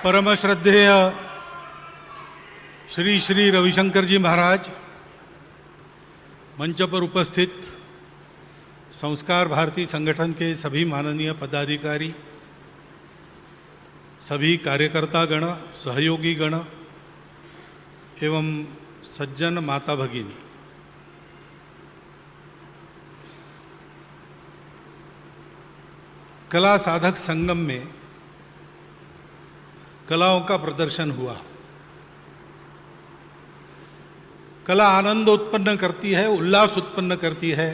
परम श्रद्धेय श्री श्री रविशंकर जी महाराज, मंच पर उपस्थित संस्कार भारती संगठन के सभी माननीय पदाधिकारी, सभी कार्यकर्ता गण, सहयोगी गण एवं सज्जन माता भगिनी, कला साधक संगम में कलाओं का प्रदर्शन हुआ। कला आनंद उत्पन्न करती है, उल्लास उत्पन्न करती है।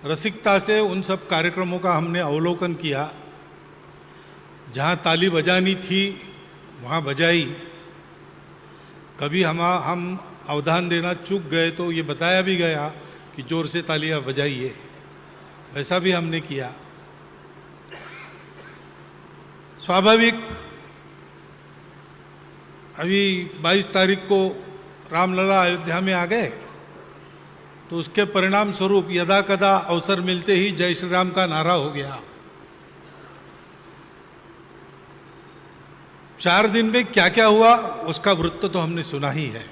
रसिकता से उन सब कार्यक्रमों का हमने अवलोकन किया। जहाँ ताली बजानी थी वहाँ बजाई। कभी हम अवधान देना चूक गए तो ये बताया भी गया कि जोर से तालियां बजाइए, वैसा भी हमने किया। स्वाभाविक अभी 22 तारीख को रामलला अयोध्या में आ गए तो उसके परिणाम स्वरूप यदा कदा अवसर मिलते ही जय श्री राम का नारा हो गया। 4 दिन में क्या क्या हुआ उसका वृत्त तो हमने सुना ही है।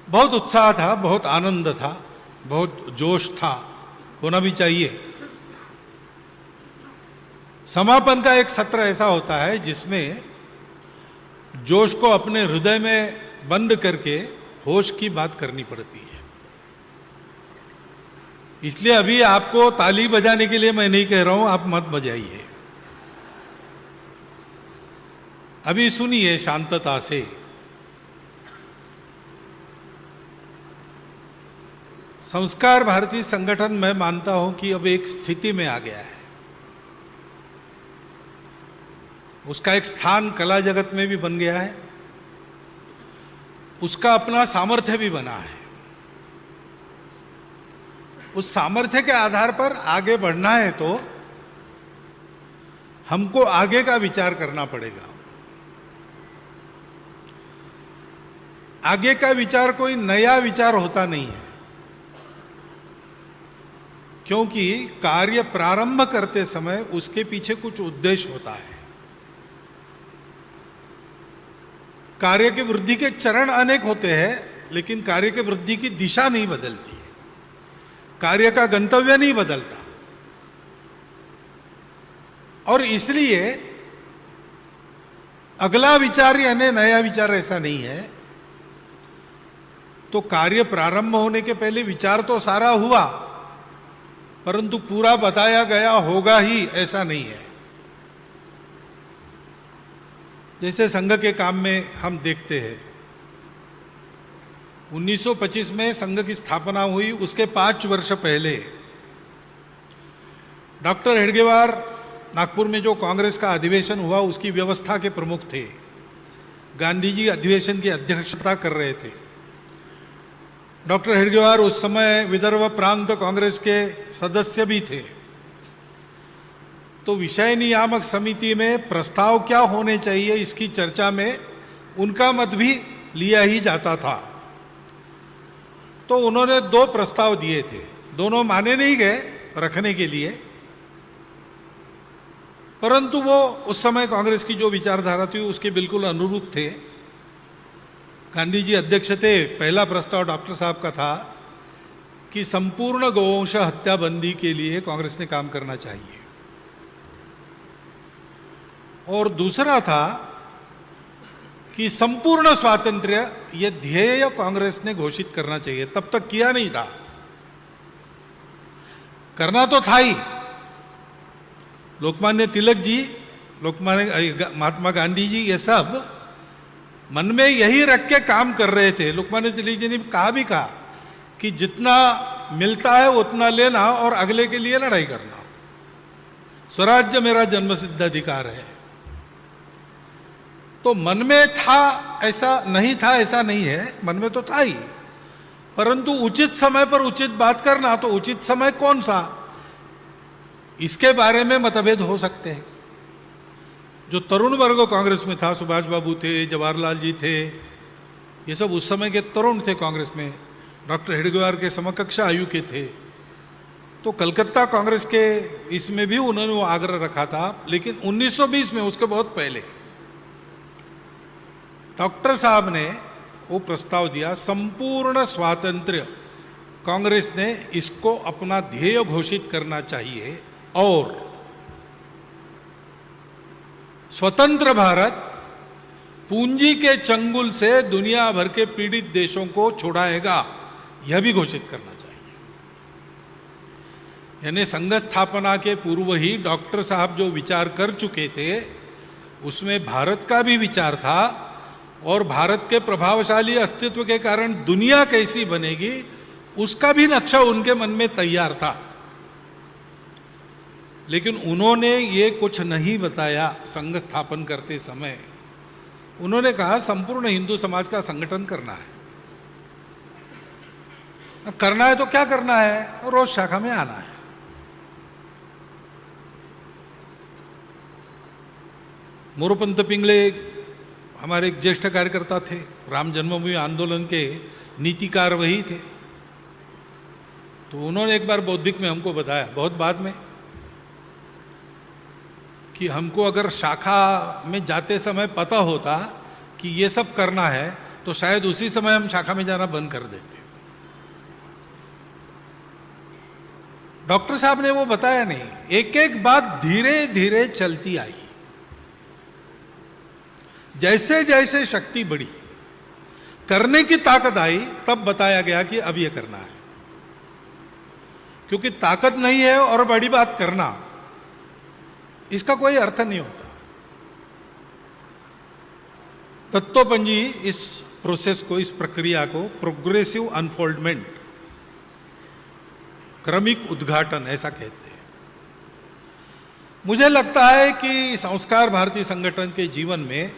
बहुत उत्साह था, बहुत आनंद था, बहुत जोश था, होना भी चाहिए। समापन का एक सत्र ऐसा होता है जिसमें जोश को अपने हृदय में बंद करके होश की बात करनी पड़ती है। इसलिए अभी आपको ताली बजाने के लिए मैं नहीं कह रहा हूं, आप मत बजाइए। अभी सुनिए शांतता से। संस्कार भारती संगठन मैं मानता हूं कि अब एक स्थिति में आ गया है। उसका एक स्थान कला जगत में भी बन गया है, उसका अपना सामर्थ्य भी बना है। उस सामर्थ्य के आधार पर आगे बढ़ना है तो हमको आगे का विचार करना पड़ेगा। आगे का विचार कोई नया विचार होता नहीं है, क्योंकि कार्य प्रारंभ करते समय उसके पीछे कुछ उद्देश्य होता है। कार्य की वृद्धि के चरण अनेक होते हैं, लेकिन कार्य की वृद्धि की दिशा नहीं बदलती, कार्य का गंतव्य नहीं बदलता। और इसलिए अगला विचार यानी नया विचार ऐसा नहीं है। तो कार्य प्रारंभ होने के पहले विचार तो सारा हुआ, परंतु पूरा बताया गया होगा ही ऐसा नहीं है। जैसे संघ के काम में हम देखते हैं, 1925 में संघ की स्थापना हुई, उसके 5 वर्ष पहले डॉक्टर हेडगेवार नागपुर में जो कांग्रेस का अधिवेशन हुआ उसकी व्यवस्था के प्रमुख थे। गांधी जी अधिवेशन की अध्यक्षता कर रहे थे। डॉक्टर हेडगेवार उस समय विदर्भ प्रांत कांग्रेस के सदस्य भी थे। तो विषय नियामक समिति में प्रस्ताव क्या होने चाहिए इसकी चर्चा में उनका मत भी लिया ही जाता था। तो उन्होंने 2 प्रस्ताव दिए थे, दोनों माने नहीं गए रखने के लिए, परंतु वो उस समय कांग्रेस की जो विचारधारा थी उसके बिल्कुल अनुरूप थे। गांधी जी अध्यक्ष थे। पहला प्रस्ताव डॉक्टर साहब का था कि संपूर्ण गौवंश हत्या बंदी के लिए कांग्रेस ने काम करना चाहिए, और दूसरा था कि संपूर्ण स्वातंत्र्य ये ध्येय कांग्रेस ने घोषित करना चाहिए। तब तक किया नहीं था, करना तो था ही। लोकमान्य तिलक जी, लोकमान्य महात्मा गांधी जी, ये सब मन में यही रख के काम कर रहे थे। लोकमान्य तिलक जी ने कहा कि जितना मिलता है उतना लेना और अगले के लिए लड़ाई करना। स्वराज्य मेरा जन्मसिद्ध अधिकार है। तो मन में था ऐसा नहीं था, ऐसा नहीं है, मन में तो था ही, परंतु उचित समय पर उचित बात करना। तो उचित समय कौन सा, इसके बारे में मतभेद हो सकते हैं। जो तरुण वर्ग कांग्रेस में था, सुभाष बाबू थे, जवाहरलाल जी थे, ये सब उस समय के तरुण थे कांग्रेस में। डॉक्टर हेडगेवार के समकक्ष आयु के थे। तो कलकत्ता कांग्रेस के इसमें भी उन्होंने वो आग्रह रखा था, लेकिन 1920 में, उसके बहुत पहले डॉक्टर साहब ने वो प्रस्ताव दिया, संपूर्ण स्वातंत्र्य कांग्रेस ने इसको अपना ध्येय घोषित करना चाहिए और स्वतंत्र भारत पूंजी के चंगुल से दुनिया भर के पीड़ित देशों को छुड़ाएगा, यह भी घोषित करना चाहिए। यानी संघ स्थापना के पूर्व ही डॉक्टर साहब जो विचार कर चुके थे उसमें भारत का भी विचार था और भारत के प्रभावशाली अस्तित्व के कारण दुनिया कैसी बनेगी उसका भी नक्शा उनके मन में तैयार था। लेकिन उन्होंने ये कुछ नहीं बताया संघ स्थापन करते समय। उन्होंने कहा संपूर्ण हिंदू समाज का संगठन करना है। अब करना है तो क्या करना है? रोज शाखा में आना है। मोरोपंत पिंगले हमारे एक ज्येष्ठ कार्यकर्ता थे, राम जन्मभूमि आंदोलन के नीतिकार वही थे। तो उन्होंने एक बार बौद्धिक में हमको बताया, बहुत बाद में, कि हमको अगर शाखा में जाते समय पता होता कि ये सब करना है तो शायद उसी समय हम शाखा में जाना बंद कर देते। डॉक्टर साहब ने वो बताया नहीं, एक एक बात धीरे धीरे चलती आई। जैसे जैसे शक्ति बढ़ी, करने की ताकत आई, तब बताया गया कि अब ये करना है। क्योंकि ताकत नहीं है और बड़ी बात करना, इसका कोई अर्थ नहीं होता। तत्वपंजी इस प्रोसेस को, इस प्रक्रिया को प्रोग्रेसिव अनफोल्डमेंट, क्रमिक उद्घाटन ऐसा कहते हैं। मुझे लगता है कि संस्कार भारती संगठन के जीवन में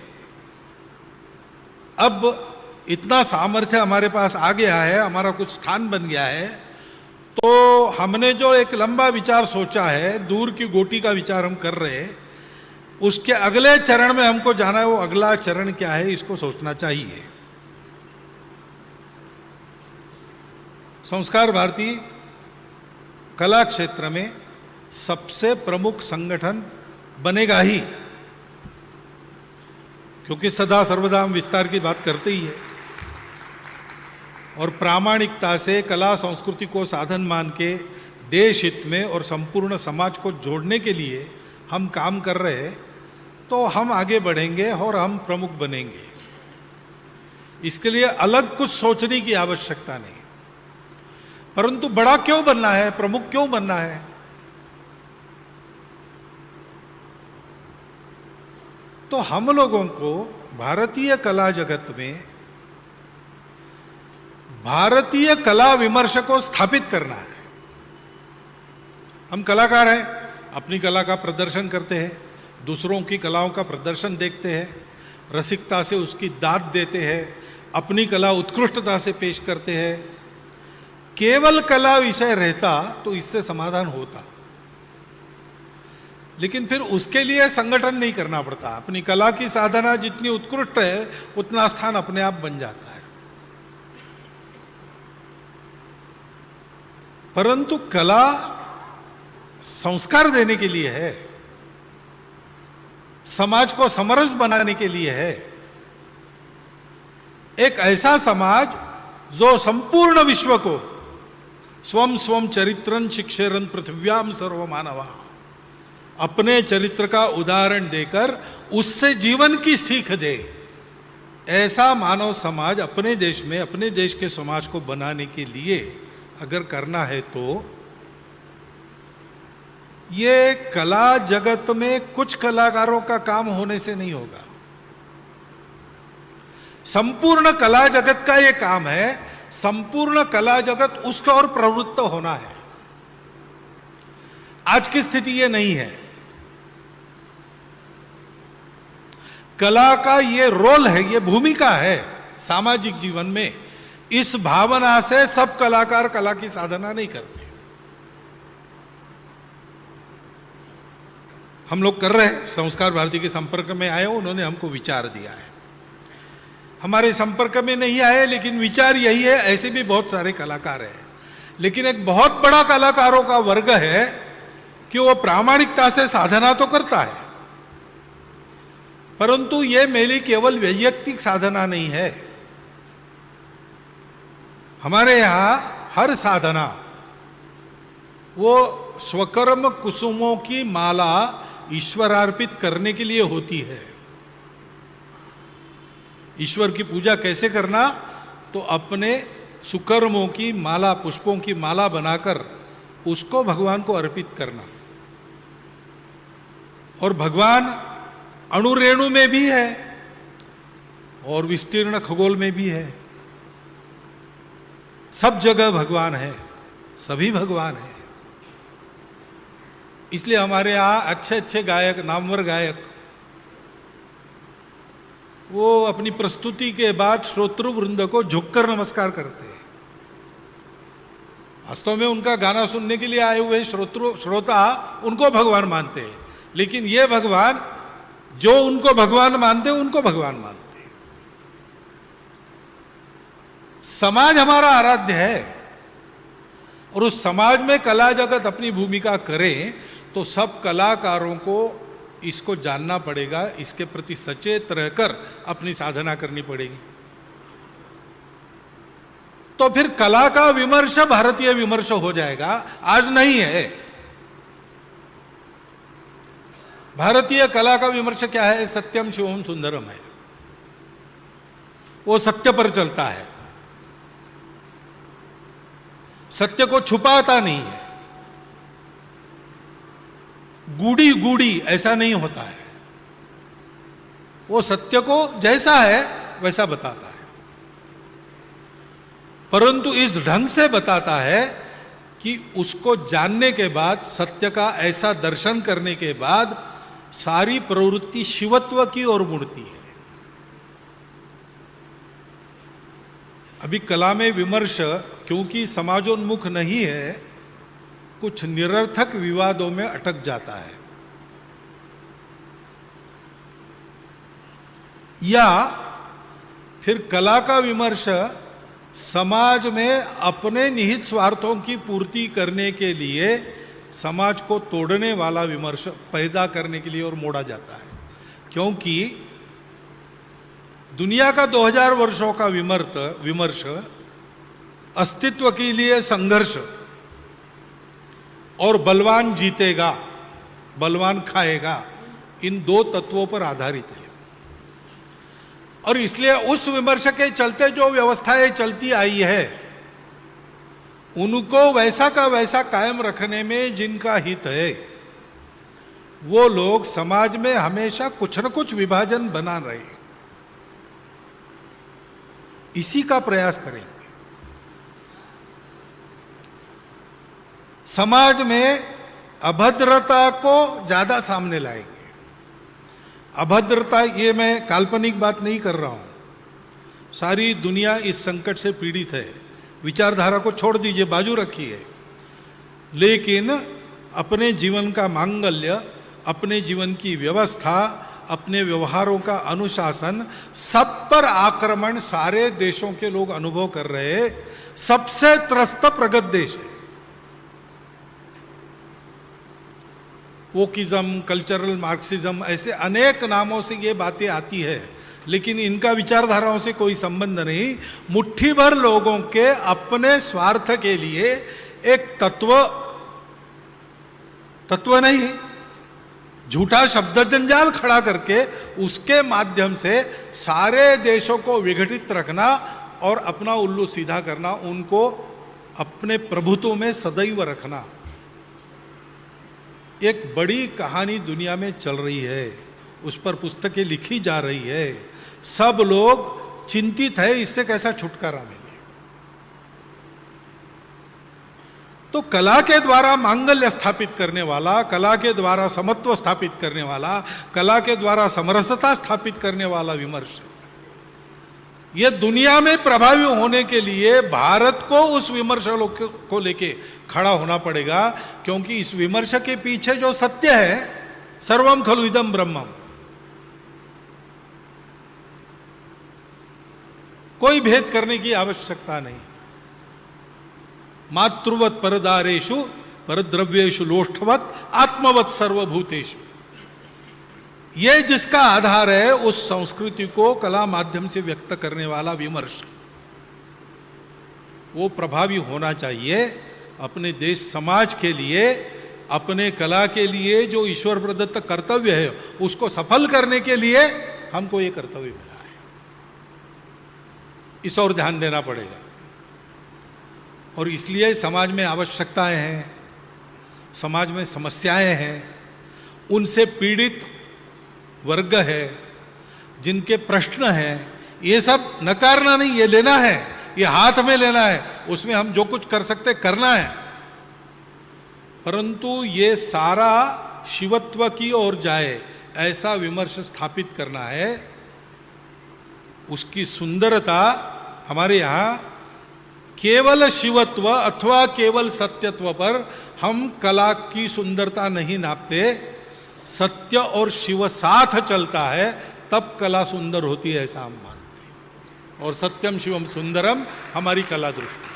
अब इतना सामर्थ्य हमारे पास आ गया है, हमारा कुछ स्थान बन गया है, तो हमने जो एक लंबा विचार सोचा है, दूर की गोटी का विचार हम कर रहे हैं, उसके अगले चरण में हमको जाना है। वो अगला चरण क्या है, इसको सोचना चाहिए। संस्कार भारती कला क्षेत्र में सबसे प्रमुख संगठन बनेगा ही, क्योंकि सदा सर्वदा हम विस्तार की बात करते ही है और प्रामाणिकता से कला संस्कृति को साधन मान के देश हित में और संपूर्ण समाज को जोड़ने के लिए हम काम कर रहे हैं, तो हम आगे बढ़ेंगे और हम प्रमुख बनेंगे। इसके लिए अलग कुछ सोचने की आवश्यकता नहीं। परंतु बड़ा क्यों बनना है, प्रमुख क्यों बनना है? तो हम लोगों को भारतीय कला जगत में भारतीय कला विमर्श को स्थापित करना है। हम कलाकार हैं, अपनी कला का प्रदर्शन करते हैं, दूसरों की कलाओं का प्रदर्शन देखते हैं, रसिकता से उसकी दाद देते हैं, अपनी कला उत्कृष्टता से पेश करते हैं। केवल कला विषय रहता तो इससे समाधान होता, लेकिन फिर उसके लिए संगठन नहीं करना पड़ता। अपनी कला की साधना जितनी उत्कृष्ट है उतना स्थान अपने आप बन जाता है। परंतु कला संस्कार देने के लिए है, समाज को समरस बनाने के लिए है। एक ऐसा समाज जो संपूर्ण विश्व को स्वम स्वम चरित्रं शिक्षेरन् पृथिव्याम सर्वमानवा, अपने चरित्र का उदाहरण देकर उससे जीवन की सीख दे, ऐसा मानव समाज अपने देश में, अपने देश के समाज को बनाने के लिए अगर करना है तो ये कला जगत में कुछ कलाकारों का काम होने से नहीं होगा। संपूर्ण कला जगत का ये काम है। संपूर्ण कला जगत उसका और प्रवृत्त होना है। आज की स्थिति ये नहीं है। कला का ये रोल है, ये भूमिका है सामाजिक जीवन में। इस भावना से सब कलाकार कला की साधना नहीं करते। हम लोग कर रहे हैं, संस्कार भारती के संपर्क में आए, उन्होंने हमको विचार दिया है। हमारे संपर्क में नहीं आए लेकिन विचार यही है। ऐसे भी बहुत सारे कलाकार हैं, लेकिन एक बहुत बड़ा कलाकारों का वर्ग है कि वो प्रामाणिकता से साधना तो करता है, परंतु ये मेरी केवल वैयक्तिक साधना नहीं है। हमारे यहां हर साधना वो स्वकर्म कुसुमों की माला ईश्वरार्पित करने के लिए होती है। ईश्वर की पूजा कैसे करना? तो अपने सुकर्मों की माला, पुष्पों की माला बनाकर उसको भगवान को अर्पित करना। और भगवान अणुरेणु में भी है और विस्तीर्ण खगोल में भी है, सब जगह भगवान है, सभी भगवान है। इसलिए हमारे यहां अच्छे अच्छे गायक, नामवर गायक, वो अपनी प्रस्तुति के बाद श्रोतृ वृंद को झुककर नमस्कार करते हैं। वास्तव में उनका गाना सुनने के लिए आए हुए श्रोता उनको भगवान मानते हैं, लेकिन ये भगवान जो उनको भगवान मानते हैं उनको भगवान मानते हैं। समाज हमारा आराध्य है और उस समाज में कला जगत अपनी भूमिका करे तो सब कलाकारों को इसको जानना पड़ेगा, इसके प्रति सचेत रहकर अपनी साधना करनी पड़ेगी। तो फिर कला का विमर्श भारतीय विमर्श हो जाएगा। आज नहीं है। भारतीय कला का विमर्श क्या है? सत्यम शिवम सुंदरम है। वो सत्य पर चलता है, सत्य को छुपाता नहीं है। गूढ़ी गूढ़ी ऐसा नहीं होता है, वो सत्य को जैसा है वैसा बताता है, परंतु इस ढंग से बताता है कि उसको जानने के बाद, सत्य का ऐसा दर्शन करने के बाद सारी प्रवृत्ति शिवत्व की ओर मुड़ती है। अभी कला में विमर्श क्योंकि समाजोन्मुख नहीं है, कुछ निरर्थक विवादों में अटक जाता है, या फिर कला का विमर्श समाज में अपने निहित स्वार्थों की पूर्ति करने के लिए समाज को तोड़ने वाला विमर्श पैदा करने के लिए और मोड़ा जाता है। क्योंकि दुनिया का 2000 वर्षों का विमर्श अस्तित्व के लिए संघर्ष और बलवान जीतेगा, बलवान खाएगा, इन दो तत्वों पर आधारित है। और इसलिए उस विमर्श के चलते जो व्यवस्थाएं चलती आई है, उनको वैसा का वैसा कायम रखने में जिनका हित है, वो लोग समाज में हमेशा कुछ न कुछ विभाजन बना रहे हैं। इसी का प्रयास करेंगे। समाज में अभद्रता को ज्यादा सामने लाएंगे। अभद्रता, ये मैं काल्पनिक बात नहीं कर रहा हूं, सारी दुनिया इस संकट से पीड़ित है। विचारधारा को छोड़ दीजिए, बाजू रखिए, लेकिन अपने जीवन का मांगल्य, अपने जीवन की व्यवस्था, अपने व्यवहारों का अनुशासन, सब पर आक्रमण सारे देशों के लोग अनुभव कर रहे हैं। सबसे त्रस्त प्रगत देश है। वोकिज्म, कल्चरल मार्क्सिज्म, ऐसे अनेक नामों से ये बातें आती है, लेकिन इनका विचारधाराओं से कोई संबंध नहीं। मुट्ठी भर लोगों के अपने स्वार्थ के लिए एक तत्व नहीं, झूठा शब्द जंजाल खड़ा करके उसके माध्यम से सारे देशों को विघटित रखना और अपना उल्लू सीधा करना, उनको अपने प्रभुत्व में सदैव रखना। एक बड़ी कहानी दुनिया में चल रही है, उस पर पुस्तकें लिखी जा रही है। सब लोग चिंतित है इससे कैसा छुटकारा मिले। तो कला के द्वारा मांगल्य स्थापित करने वाला, कला के द्वारा समत्व स्थापित करने वाला, कला के द्वारा समरसता स्थापित करने वाला विमर्श, यह दुनिया में प्रभावी होने के लिए भारत को उस विमर्श को लेके खड़ा होना पड़ेगा। क्योंकि इस विमर्श के पीछे जो सत्य है, सर्वम खलु इदम ब्रह्मम, कोई भेद करने की आवश्यकता नहीं। मातृवत परदारेषु परद्रव्येषु लोष्ठवत आत्मवत सर्वभूतेषु। ये जिसका आधार है, उस संस्कृति को कला माध्यम से व्यक्त करने वाला विमर्श, वो प्रभावी होना चाहिए अपने देश समाज के लिए, अपने कला के लिए। जो ईश्वर प्रदत्त कर्तव्य है उसको सफल करने के लिए हमको ये कर्तव्य मिला है, इस ओर ध्यान देना पड़ेगा। और इसलिए समाज में आवश्यकताएं हैं, समाज में समस्याएं हैं, उनसे पीड़ित वर्ग है, जिनके प्रश्न हैं, ये सब नकारना नहीं, ये लेना है, ये हाथ में लेना है, उसमें हम जो कुछ कर सकते करना है। परंतु ये सारा शिवत्व की ओर जाए ऐसा विमर्श स्थापित करना है। उसकी सुंदरता हमारे यहाँ केवल शिवत्व अथवा केवल सत्यत्व पर हम कला की सुंदरता नहीं नापते। सत्य और शिव साथ चलता है तब कला सुंदर होती है, ऐसा हम मानते हैं। और सत्यम शिवम सुंदरम हमारी कला दृष्टि।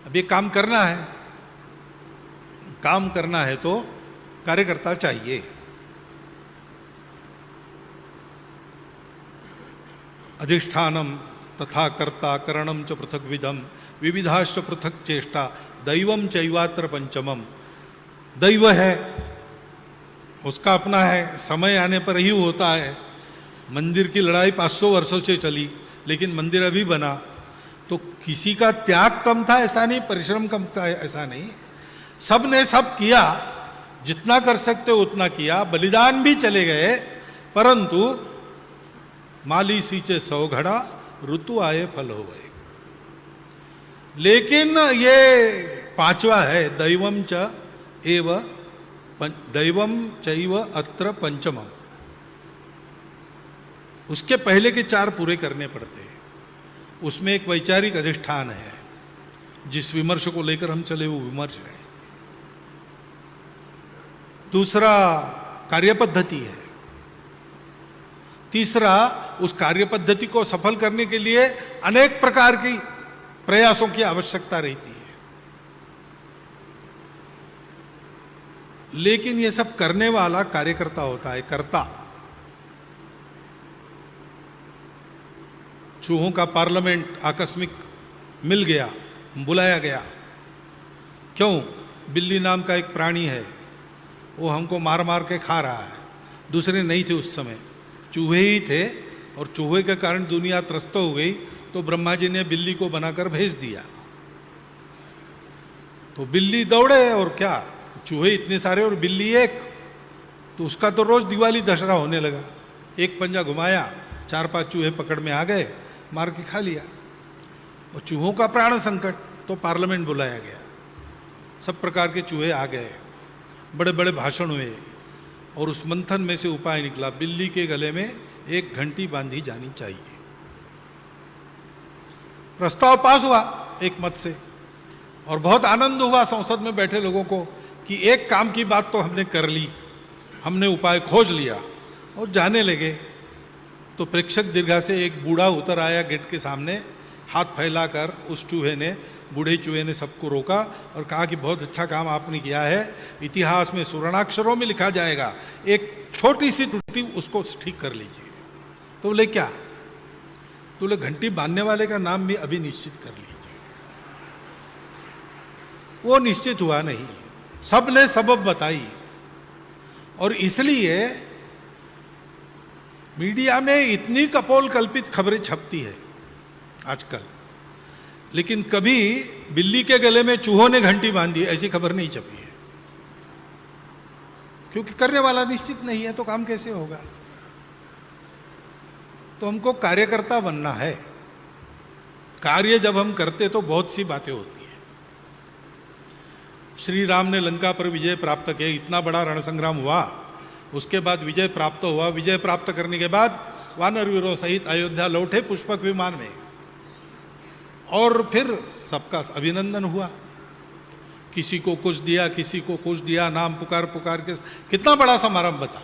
अब ये काम करना है, काम करना है तो कार्यकर्ता चाहिए। अधिष्ठानम तथा कर्ता करणम च पृथक विधम विविधाश्च पृथक चेष्टा दैवम चैवात्र पंचमम। दैव है, उसका अपना है, समय आने पर ही होता है। मंदिर की लड़ाई 500 वर्षों से चली, लेकिन मंदिर अभी बना। तो किसी का त्याग कम था ऐसा नहीं, परिश्रम कम था ऐसा नहीं, सब ने सब किया, जितना कर सकते उतना किया, बलिदान भी चले गए। परंतु माली सींचे 100 घड़ा, ऋतु आए फल हो गए। लेकिन ये पांचवा है, दैवम च एव दैवम चैव अत्र पंचमम। उसके पहले के 4 पूरे करने पड़ते हैं। उसमें एक वैचारिक अधिष्ठान है, जिस विमर्श को लेकर हम चले वो विमर्श है। दूसरा कार्यपद्धति है। तीसरा, उस कार्यपद्धति को सफल करने के लिए अनेक प्रकार की प्रयासों की आवश्यकता रहती है। लेकिन ये सब करने वाला कार्यकर्ता होता है, कर्ता। चूहों का पार्लियामेंट आकस्मिक मिल गया, बुलाया गया। क्यों? बिल्ली नाम का एक प्राणी है, वो हमको मार मार के खा रहा है। दूसरे नहीं थे उस समय, चूहे ही थे, और चूहे के कारण दुनिया त्रस्त हो गई। तो ब्रह्मा जी ने बिल्ली को बनाकर भेज दिया। तो बिल्ली दौड़े, और क्या, चूहे इतने सारे और बिल्ली एक, तो उसका तो रोज दिवाली दशहरा होने लगा। एक पंजा घुमाया, 4-5 चूहे पकड़ में आ गए, मार के खा लिया। और चूहों का प्राण संकट, तो पार्लियामेंट बुलाया गया। सब प्रकार के चूहे आ गए, बड़े बड़े भाषण हुए, और उस मंथन में से उपाय निकला, बिल्ली के गले में एक घंटी बांधी जानी चाहिए। प्रस्ताव पास हुआ एक मत से, और बहुत आनंद हुआ संसद में बैठे लोगों को कि एक काम की बात तो हमने कर ली, हमने उपाय खोज लिया। और जाने लगे तो प्रेक्षक दीर्घा से एक बूढ़ा उतर आया गेट के सामने, हाथ फैलाकर। उस चूहे ने, बूढ़े चूहे ने सबको रोका और कहा कि बहुत अच्छा काम आपने किया है, इतिहास में सुवर्णाक्षरों में लिखा जाएगा। एक छोटी सी त्रुटि, उसको ठीक कर लीजिए। तो बोले क्या? तो बोले घंटी बांधने वाले का नाम भी अभी निश्चित कर लीजिए। वो निश्चित हुआ नहीं, सब ने सबब बताई। और इसलिए मीडिया में इतनी कपोल कल्पित खबरें छपती है आजकल, लेकिन कभी बिल्ली के गले में चूहों ने घंटी बांधी ऐसी खबर नहीं छपी है। क्योंकि करने वाला निश्चित नहीं है, तो काम कैसे होगा? तो हमको कार्यकर्ता बनना है। कार्य जब हम करते तो बहुत सी बातें होती हैं। श्री राम ने लंका पर विजय प्राप्त किया, इतना बड़ा रणसंग्राम हुआ, उसके बाद विजय प्राप्त हुआ। विजय प्राप्त करने के बाद वानर वीरों सहित अयोध्या लौटे पुष्पक विमान में, और फिर सबका अभिनंदन हुआ। किसी को कुछ दिया, किसी को कुछ दिया, नाम पुकार पुकार के कितना बड़ा समारंभ था।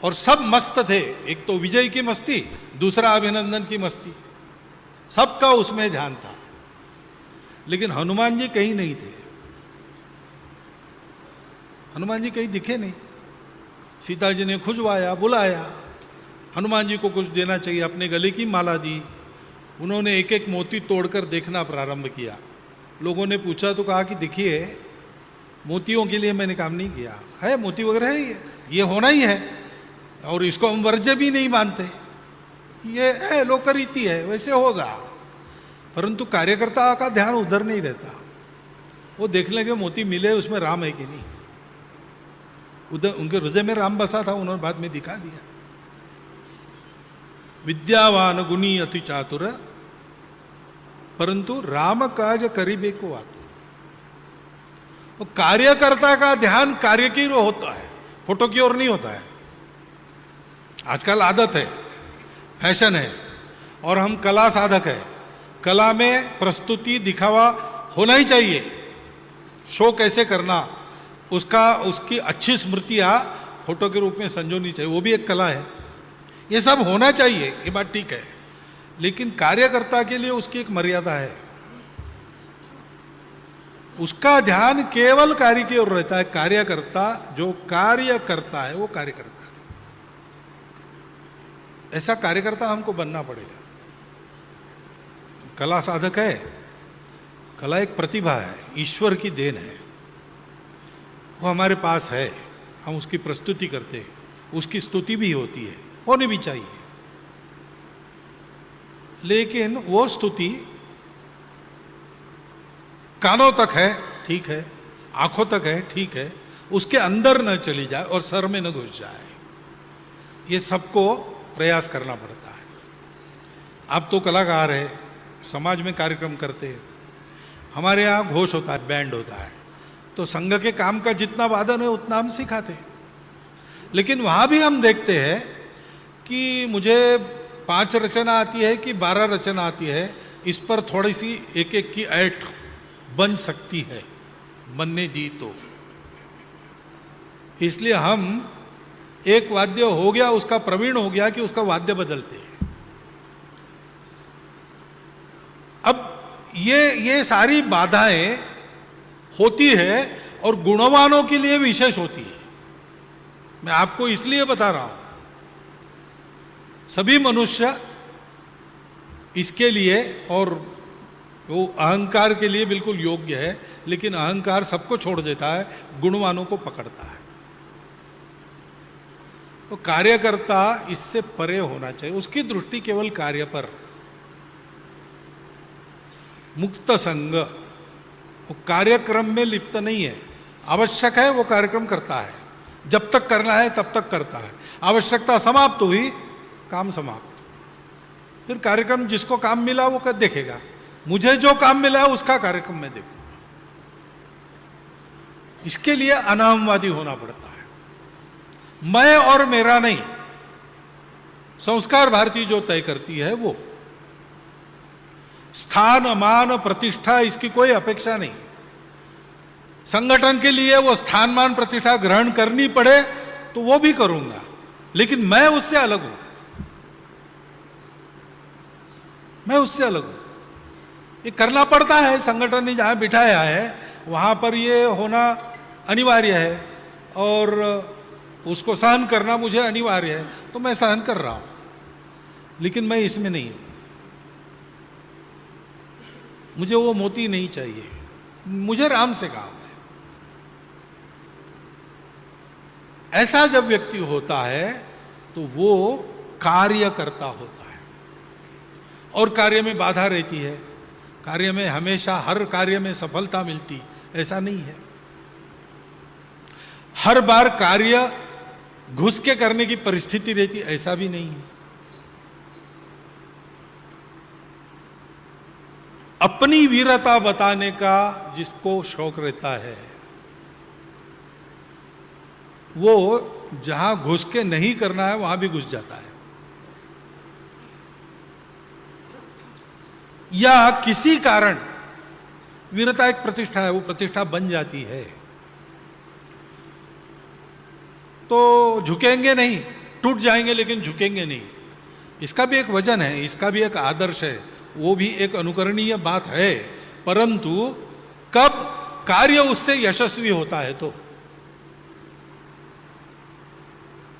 और सब मस्त थे, एक तो विजय की मस्ती, दूसरा अभिनंदन की मस्ती। सबका उसमें ध्यान था। लेकिन हनुमान जी कहीं नहीं थे, हनुमान जी कहीं दिखे नहीं। सीता जी ने खुजवाया, बुलाया, हनुमान जी को कुछ देना चाहिए, अपने गले की माला दी। उन्होंने एक एक मोती तोड़कर देखना प्रारंभ किया। लोगों ने पूछा तो कहा कि देखिए, मोतियों के लिए मैंने काम नहीं किया है, मोती वगैरह है, ये होना ही है, और इसको हम वर्ज्य भी नहीं मानते, ये है लोकरीति है, वैसे होगा। परंतु कार्यकर्ता का ध्यान उधर नहीं रहता। वो देख लेंगे मोती मिले उसमें राम है कि नहीं। उधर उनके हृदय में राम बसा था, उन्होंने बाद में दिखा दिया। विद्यावान गुणी अति चातुर, परंतु राम काज करीबे को आतुर। तो कार्यकर्ता का ध्यान कार्य की ओर होता है, फोटो की ओर नहीं होता है। आजकल आदत है, फैशन है, और हम कला साधक है। कला में प्रस्तुति, दिखावा होना ही चाहिए। शो कैसे करना, उसकी अच्छी स्मृतियां फोटो के रूप में संजोनी चाहिए, वो भी एक कला है। ये सब होना चाहिए, ये बात ठीक है। लेकिन कार्यकर्ता के लिए उसकी एक मर्यादा है। उसका ध्यान केवल कार्य की ओर रहता है। कार्यकर्ता जो कार्य करता है वो कार्यकर्ता है। ऐसा कार्यकर्ता हमको बनना पड़ेगा। कला साधक है, कला एक प्रतिभा है, ईश्वर की देन है, वो हमारे पास है, हम उसकी प्रस्तुति करते हैं, उसकी स्तुति भी होती है, होनी भी चाहिए। लेकिन वो स्तुति कानों तक है, ठीक है, आंखों तक है, ठीक है, उसके अंदर न चली जाए और सर में न घुस जाए। ये सबको प्रयास करना पड़ता है। आप तो कलाकार है, समाज में कार्यक्रम करते हैं, हमारे यहाँ घोष होता है, बैंड होता है, तो संघ के काम का जितना वादन है उतना हम सिखाते हैं। लेकिन वहाँ भी हम देखते हैं कि मुझे 5 रचना आती है कि 12 रचना आती है, इस पर थोड़ी सी एक एक की ऐठ बन सकती है, बनने दी तो। इसलिए हम एक वाद्य हो गया, उसका प्रवीण हो गया कि उसका वाद्य बदलते हैं। अब ये सारी बाधाएं होती है और गुणवानों के लिए विशेष होती है। मैं आपको इसलिए बता रहा हूं, सभी मनुष्य इसके लिए और वो अहंकार के लिए बिल्कुल योग्य है, लेकिन अहंकार सबको छोड़ देता है, गुणवानों को पकड़ता है। तो कार्यकर्ता इससे परे होना चाहिए, उसकी दृष्टि केवल कार्य पर। मुक्त संग, वो कार्यक्रम में लिप्त नहीं है। आवश्यक है वो कार्यक्रम करता है, जब तक करना है तब तक करता है। आवश्यकता समाप्त हुई, काम समाप्त। फिर कार्यक्रम जिसको काम मिला वो कर देखेगा। मुझे जो काम मिला है उसका कार्यक्रम मैं देखूंगा। इसके लिए अनामवादी होना पड़ता है। मैं और मेरा नहीं, संस्कार भारती जो तय करती है वो। स्थान, मान, प्रतिष्ठा, इसकी कोई अपेक्षा नहीं। संगठन के लिए वो स्थान, मान, प्रतिष्ठा ग्रहण करनी पड़े तो वो भी करूंगा, लेकिन मैं उससे अलग हूं। मैं उससे अलग हूं। ये करना पड़ता है, संगठन ने जहां बिठाया है वहां पर ये होना अनिवार्य है, और उसको सहन करना मुझे अनिवार्य है, तो मैं सहन कर रहा हूं। लेकिन मैं इसमें नहीं हूं। मुझे वो मोती नहीं चाहिए, मुझे राम से काम है। ऐसा जब व्यक्ति होता है तो वो कार्य करता होता है, और कार्य में बाधा रहती है। कार्य में हमेशा हर कार्य में सफलता मिलती, ऐसा नहीं है। हर बार कार्य घुस के करने की परिस्थिति रहती, ऐसा भी नहीं है। अपनी वीरता बताने का जिसको शौक रहता है, वो जहां घुस के नहीं करना है वहां भी घुस जाता है। या किसी कारण वीरता एक प्रतिष्ठा है, वो प्रतिष्ठा बन जाती है, तो झुकेंगे नहीं, टूट जाएंगे लेकिन झुकेंगे नहीं। इसका भी एक वजन है, इसका भी एक आदर्श है, वो भी एक अनुकरणीय बात है, परंतु कब कार्य उससे यशस्वी होता है। तो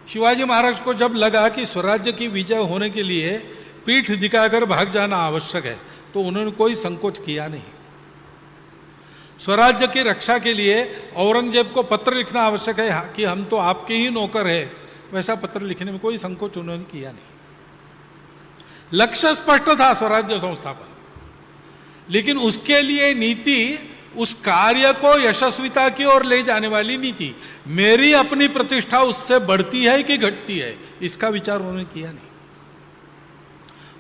शिवाजी महाराज को जब लगा कि स्वराज्य की विजय होने के लिए पीठ दिखाकर भाग जाना आवश्यक है, तो उन्होंने कोई संकोच किया नहीं। स्वराज्य की रक्षा के लिए औरंगजेब को पत्र लिखना आवश्यक है कि हम तो आपके ही नौकर है, वैसा पत्र लिखने में कोई संकोच उन्होंने किया नहीं। लक्ष्य स्पष्ट था स्वराज्य संस्थापन, लेकिन उसके लिए नीति उस कार्य को यशस्विता की ओर ले जाने वाली नीति, मेरी अपनी प्रतिष्ठा उससे बढ़ती है कि घटती है, इसका विचार उन्होंने किया नहीं।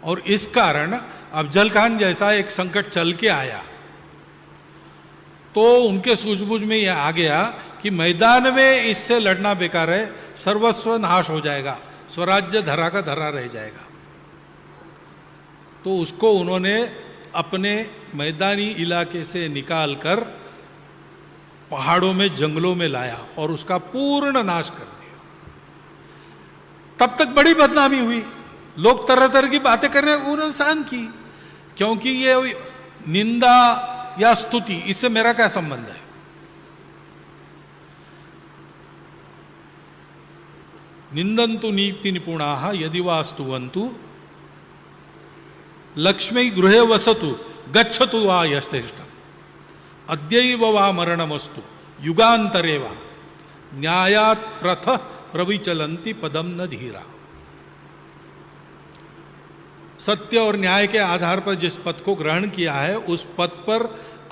और इस कारण अफजल खान जैसा एक संकट चल के आया तो उनके सूझबूझ में यह आ गया कि मैदान में इससे लड़ना बेकार है, सर्वस्व नाश हो जाएगा, स्वराज्य धरा का धरा रह जाएगा। तो उसको उन्होंने अपने मैदानी इलाके से निकालकर पहाड़ों में, जंगलों में लाया और उसका पूर्ण नाश कर दिया। तब तक बड़ी बदनामी हुई, लोग तरह तरह की बातें कर रहे हैं, उन्होंने सहन की, क्योंकि ये निंदा या स्तुति, इससे मेरा क्या संबंध है। निंदन्तु नीति निपुणाः यदि वा स्तुवन्तु लक्ष्मी गृहे वसतु गच्छतु वा यथेष्टम् अद्यैव वा मरणमस्तु युगान्तरे वा न्यायात् प्रथ प्रविचलन्ति पदम न धीरा। सत्य और न्याय के आधार पर जिस पद को ग्रहण किया है, उस पद पर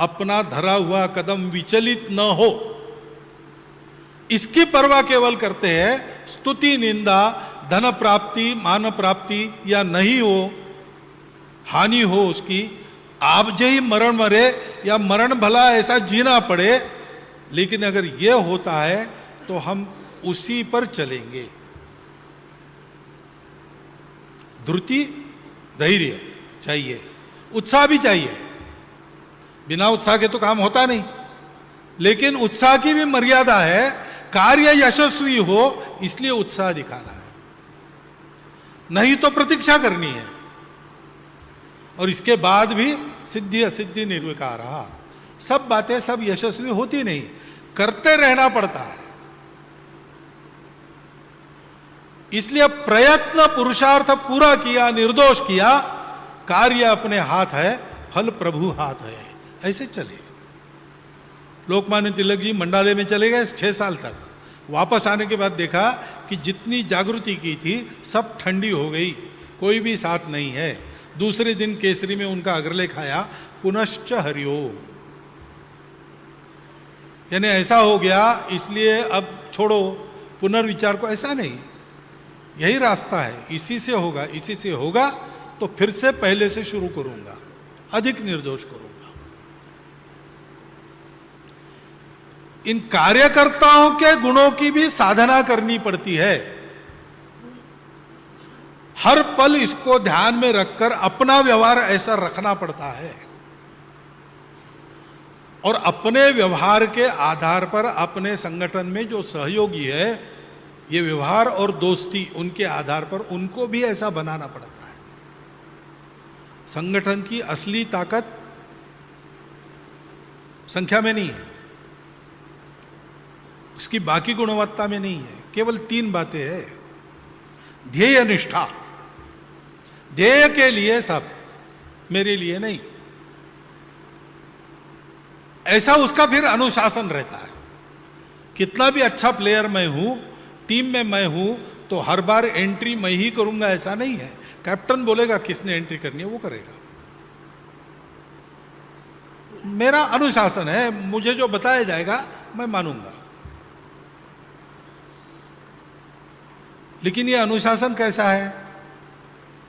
अपना धरा हुआ कदम विचलित न हो, इसकी परवाह केवल करते हैं। स्तुति, निंदा, धन प्राप्ति, मान प्राप्ति या नहीं हो, हानि हो उसकी, आप ही मरण मरे या मरण भला ऐसा जीना पड़े, लेकिन अगर यह होता है तो हम उसी पर चलेंगे। धृति, धैर्य चाहिए, उत्साह भी चाहिए, बिना उत्साह के तो काम होता नहीं, लेकिन उत्साह की भी मर्यादा है। कार्य यशस्वी हो इसलिए उत्साह दिखाना है, नहीं तो प्रतीक्षा करनी है। और इसके बाद भी सिद्धि असिद्धि निर्विकारा, सब बातें सब यशस्वी होती नहीं, करते रहना पड़ता है। इसलिए प्रयत्न पुरुषार्थ पूरा किया, निर्दोष किया, कार्य अपने हाथ है, फल प्रभु हाथ है, ऐसे चले। लोकमान्य तिलक जी मंडाले में चले गए 6 साल तक, वापस आने के बाद देखा कि जितनी जागृति की थी सब ठंडी हो गई, कोई भी साथ नहीं है। दूसरे दिन केसरी में उनका अग्रलेख आया, पुनश्च हरिओम, यानी ऐसा हो गया इसलिए अब छोड़ो पुनर्विचार को, ऐसा नहीं, यही रास्ता है, इसी से होगा, इसी से होगा तो फिर से पहले से शुरू करूंगा, अधिक निर्दोष करूंगा। इन कार्यकर्ताओं के गुणों की भी साधना करनी पड़ती है। हर पल इसको ध्यान में रखकर अपना व्यवहार ऐसा रखना पड़ता है, और अपने व्यवहार के आधार पर अपने संगठन में जो सहयोगी है, ये व्यवहार और दोस्ती, उनके आधार पर उनको भी ऐसा बनाना पड़ता है। संगठन की असली ताकत संख्या में नहीं है, उसकी बाकी गुणवत्ता में नहीं है, केवल 3 बातें हैं। ध्येय निष्ठा, ध्येय के लिए सब, मेरे लिए नहीं, ऐसा उसका फिर अनुशासन रहता है। कितना भी अच्छा प्लेयर मैं हूं, टीम में मैं हूं, तो हर बार एंट्री मैं ही करूंगा ऐसा नहीं है। कैप्टन बोलेगा किसने एंट्री करनी है वो करेगा, मेरा अनुशासन है, मुझे जो बताया जाएगा मैं मानूंगा। लेकिन ये अनुशासन कैसा है?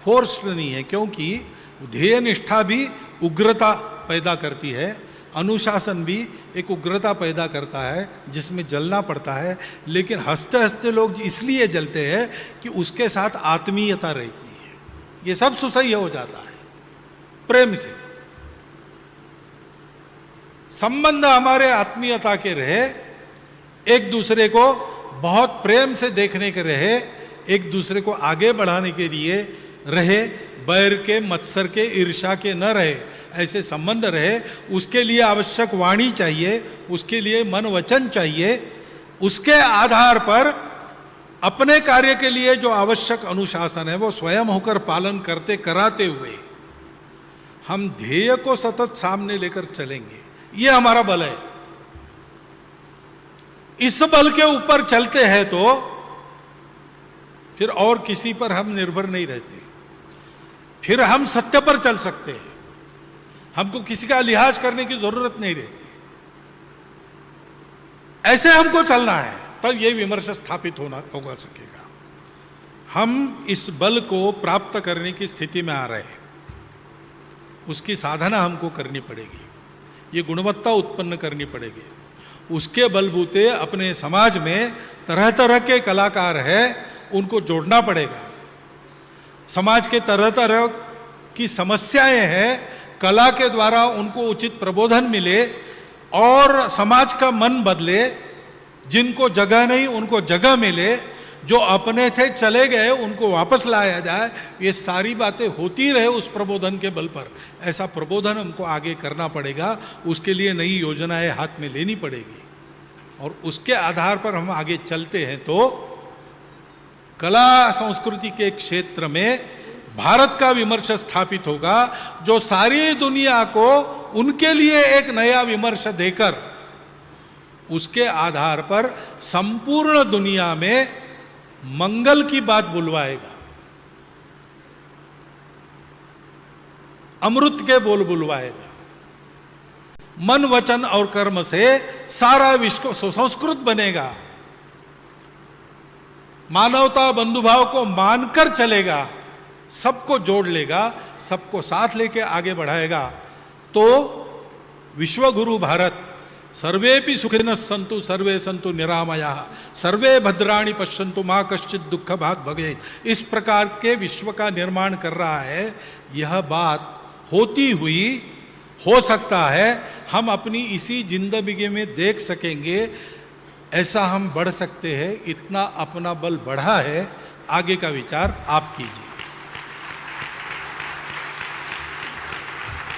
फोर्स्ड नहीं है, क्योंकि ध्येय निष्ठा भी उग्रता पैदा करती है, अनुशासन भी एक उग्रता पैदा करता है जिसमें जलना पड़ता है। लेकिन हंसते हंसते लोग इसलिए जलते हैं कि उसके साथ आत्मीयता रहती है, ये सब सुसह्य हो जाता है प्रेम से। संबंध हमारे आत्मीयता के रहे, एक दूसरे को बहुत प्रेम से देखने के रहे, एक दूसरे को आगे बढ़ाने के लिए रहे, बैर के, मत्सर के, ईर्ष्या के न रहे, ऐसे संबंध रहे। उसके लिए आवश्यक वाणी चाहिए, उसके लिए मन वचन चाहिए। उसके आधार पर अपने कार्य के लिए जो आवश्यक अनुशासन है वो स्वयं होकर पालन करते कराते हुए हम ध्येय को सतत सामने लेकर चलेंगे। ये हमारा बल है। इस बल के ऊपर चलते हैं तो फिर और किसी पर हम निर्भर नहीं रहते, फिर हम सत्य पर चल सकते हैं, हमको किसी का लिहाज करने की जरूरत नहीं रहती। ऐसे हमको चलना है, तब यह विमर्श स्थापित होगा सकेगा। हम इस बल को प्राप्त करने की स्थिति में आ रहे हैं, उसकी साधना हमको करनी पड़ेगी, ये गुणवत्ता उत्पन्न करनी पड़ेगी। उसके बलबूते अपने समाज में तरह तरह के कलाकार हैं, उनको जोड़ना पड़ेगा। समाज के तरह तरह की समस्याएं हैं, कला के द्वारा उनको उचित प्रबोधन मिले और समाज का मन बदले। जिनको जगह नहीं उनको जगह मिले, जो अपने थे चले गए उनको वापस लाया जाए। ये सारी बातें होती रहे उस प्रबोधन के बल पर। ऐसा प्रबोधन हमको आगे करना पड़ेगा, उसके लिए नई योजनाएं हाथ में लेनी पड़ेगी और उसके आधार पर हम आगे चलते हैं तो कला संस्कृति के क्षेत्र में भारत का विमर्श स्थापित होगा, जो सारी दुनिया को उनके लिए एक नया विमर्श देकर उसके आधार पर संपूर्ण दुनिया में मंगल की बात बुलवाएगा, अमृत के बोल बुलवाएगा। मन वचन और कर्म से सारा विश्व सुसंस्कृत बनेगा, मानवता बंधुभाव को मानकर चलेगा, सबको जोड़ लेगा, सबको साथ लेके आगे बढ़ाएगा। तो विश्वगुरु भारत सर्वेपि सुखिनः सन्तु सर्वे सन्तु निरामयाः सर्वे भद्राणि पश्यन्तु मा कश्चित् दुःख भाग् भवेत्, इस प्रकार के विश्व का निर्माण कर रहा है। यह बात होती हुई हो सकता है हम अपनी इसी जिंदगी में देख सकेंगे, ऐसा हम बढ़ सकते हैं। इतना अपना बल बढ़ा है, आगे का विचार आप कीजिए।